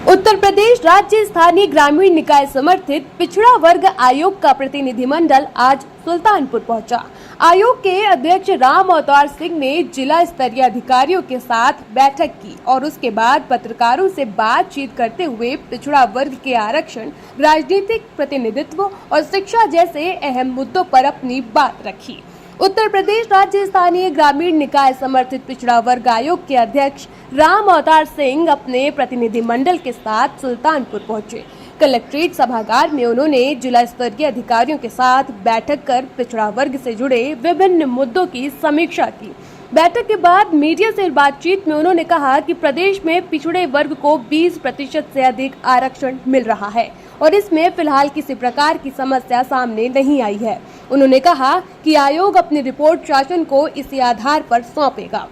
उत्तर प्रदेश राज्य स्थानीय ग्रामीण निकाय समर्थित पिछड़ा वर्ग आयोग का प्रतिनिधिमंडल आज सुल्तानपुर पहुंचा। आयोग के अध्यक्ष राम अवतार सिंह ने जिला स्तरीय अधिकारियों के साथ बैठक की और उसके बाद पत्रकारों से बातचीत करते हुए पिछड़ा वर्ग के आरक्षण, राजनीतिक प्रतिनिधित्व और शिक्षा जैसे अहम मुद्दों पर अपनी बात रखी। उत्तर प्रदेश राज्य स्थानीय ग्रामीण निकाय समर्थित पिछड़ा वर्ग आयोग के अध्यक्ष राम अवतार सिंह अपने प्रतिनिधिमंडल के साथ सुल्तानपुर पहुंचे। कलेक्ट्रेट सभागार में उन्होंने जिला स्तरीय अधिकारियों के साथ बैठक कर पिछड़ा वर्ग से जुड़े विभिन्न मुद्दों की समीक्षा की। बैठक के बाद मीडिया से बातचीत में उन्होंने कहा कि प्रदेश में पिछड़े वर्ग को 20% से अधिक आरक्षण मिल रहा है और इसमें फिलहाल किसी प्रकार की समस्या सामने नहीं आई है। उन्होंने कहा कि आयोग अपनी रिपोर्ट शासन को इसी आधार पर सौंपेगा।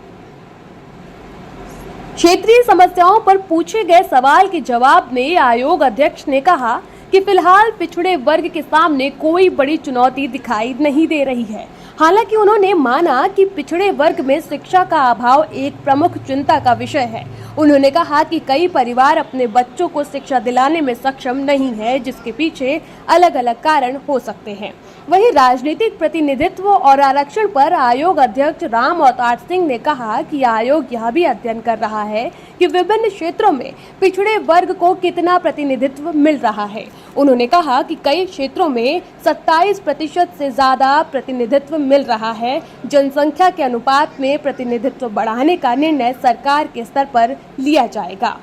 क्षेत्रीय समस्याओं पर पूछे गए सवाल के जवाब में आयोग अध्यक्ष ने कहा कि फिलहाल पिछड़े वर्ग के सामने कोई बड़ी चुनौती दिखाई नहीं दे रही है। हालांकि उन्होंने माना कि पिछड़े वर्ग में शिक्षा का अभाव एक प्रमुख चिंता का विषय है। उन्होंने कहा कि कई परिवार अपने बच्चों को शिक्षा दिलाने में सक्षम नहीं है, जिसके पीछे अलग अलग कारण हो सकते हैं। वहीं राजनीतिक प्रतिनिधित्व और आरक्षण पर आयोग अध्यक्ष राम अवतार सिंह ने कहा कि आयोग यह भी अध्ययन कर रहा है कि विभिन्न क्षेत्रों में पिछड़े वर्ग को कितना प्रतिनिधित्व मिल रहा है। उन्होंने कहा कि कई क्षेत्रों में 27% से ज्यादा प्रतिनिधित्व मिल रहा है। जनसंख्या के अनुपात में प्रतिनिधित्व बढ़ाने का निर्णय सरकार के स्तर पर लिया जाएगा।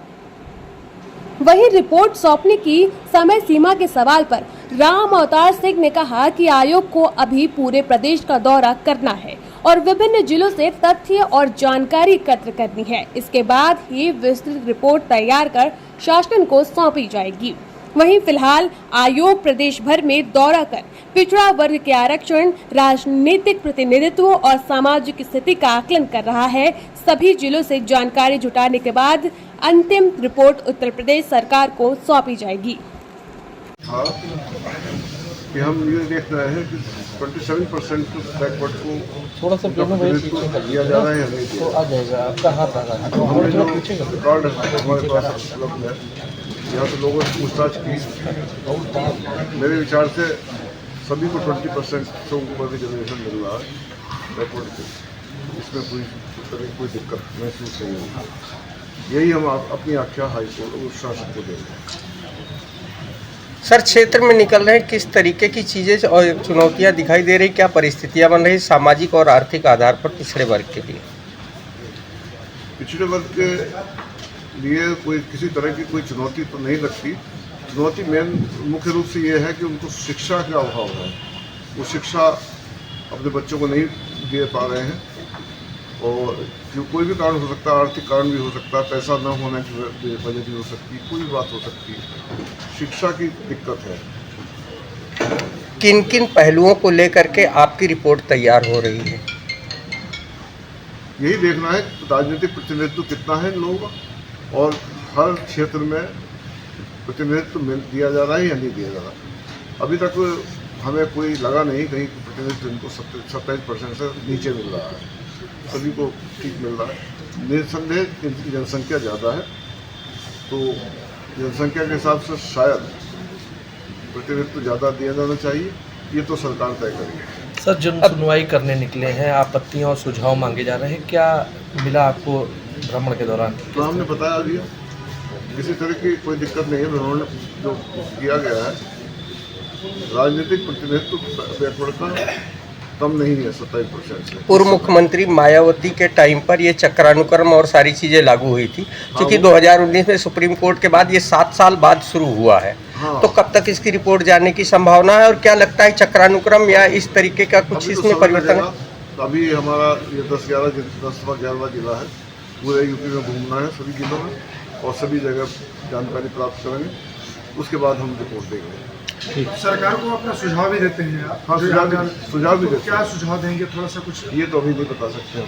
वहीं रिपोर्ट सौंपने की समय सीमा के सवाल पर राम अवतार सिंह ने कहा कि आयोग को अभी पूरे प्रदेश का दौरा करना है और विभिन्न जिलों से तथ्य और जानकारी एकत्र करनी है। इसके बाद ही विस्तृत रिपोर्ट तैयार कर शासन को सौंपी जाएगी। वहीं फिलहाल आयोग प्रदेश भर में दौरा कर पिछड़ा वर्ग के आरक्षण, राजनीतिक प्रतिनिधित्व और सामाजिक स्थिति का आकलन कर रहा है। सभी जिलों से जानकारी जुटाने के बाद अंतिम रिपोर्ट उत्तर प्रदेश सरकार को सौंपी जाएगी। हाँ, कि हम ये देख रहे हैं कि 27% बैकवर्ड को थोड़ा सा दिया जा रहा है तो आ जाएगा आपका हाथ आ रहा है। तो हमें जो रिकॉर्ड हमारे पास उपलब्ध है, यहाँ तो लोगों से पूछताछ की। मेरे विचार से सभी को 20% से ऊपर रिजर्वेशन मिल रहा है बैकवर्ड को। इसमें कोई दिक्कत महसूस नहीं होगी। यही हम अपनी आख्या हाईकोर्ट और शासन को देंगे। सर, क्षेत्र में निकल रहे किस तरीके की चीज़ें और चुनौतियां दिखाई दे रही, क्या परिस्थितियां बन रही सामाजिक और आर्थिक आधार पर पिछड़े वर्ग के लिए? पिछड़े वर्ग के लिए कोई किसी तरह की कोई चुनौती तो नहीं लगती। चुनौती मुख्य रूप से ये है कि उनको शिक्षा का अभाव है। वो शिक्षा अपने बच्चों को नहीं दे पा रहे हैं और जो कोई भी कारण हो सकता है, आर्थिक कारण भी हो सकता है, पैसा न होने की वजह भी हो सकती है, कोई भी बात हो सकती है। शिक्षा की दिक्कत है। किन किन पहलुओं को लेकर के आपकी रिपोर्ट तैयार हो रही है? यही देखना है राजनीतिक प्रतिनिधित्व कितना है लोगों का और हर क्षेत्र में प्रतिनिधित्व दिया जा रहा है या नहीं दिया जा रहा। अभी तक हमें कोई लगा नहीं कहीं प्रतिनिधित्व इनको 27% से नीचे मिल रहा है। सभी को ठीक मिल रहा है। निसंदेह इनकी जनसंख्या ज़्यादा है, तो जनसंख्या के हिसाब से शायद प्रतिनिधित्व ज़्यादा दिया जाना चाहिए। ये तो सरकार तय करेगी। सर, जन सुनवाई करने निकले हैं, आपत्तियां और सुझाव मांगे जा रहे हैं, क्या मिला आपको भ्रमण के दौरान? तो हमने बताया दिया, किसी तरह की कोई दिक्कत नहीं है। भ्रमण जो किया गया है, राजनीतिक प्रतिनिधित्व बैकवर्ड का कम नहीं है 27% से। पूर्व मुख्यमंत्री मायावती के टाइम पर ये चक्रानुक्रम और सारी चीज़ें लागू हुई थी, क्योंकि 2019 में सुप्रीम कोर्ट के बाद ये 7 साल बाद शुरू हुआ है। हाँ। तो कब तक इसकी रिपोर्ट जानने की संभावना है और क्या लगता है चक्रानुक्रम या इस तरीके का कुछ इसमें परिवर्तन है? अभी हमारा ये 10-11 जिला है, पूरे यूपी में घूमना है सभी जिलों में और सभी जगह जानकारी प्राप्त करेंगे। उसके बाद हम रिपोर्ट देंगे। सरकार को अपना सुझाव भी देते हैं आप? हाँ, सुझाव भी देते हैं। क्या सुझाव देंगे, थोड़ा सा कुछ? ये तो अभी नहीं बता सकते हम।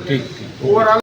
ठीक। ओवरऑल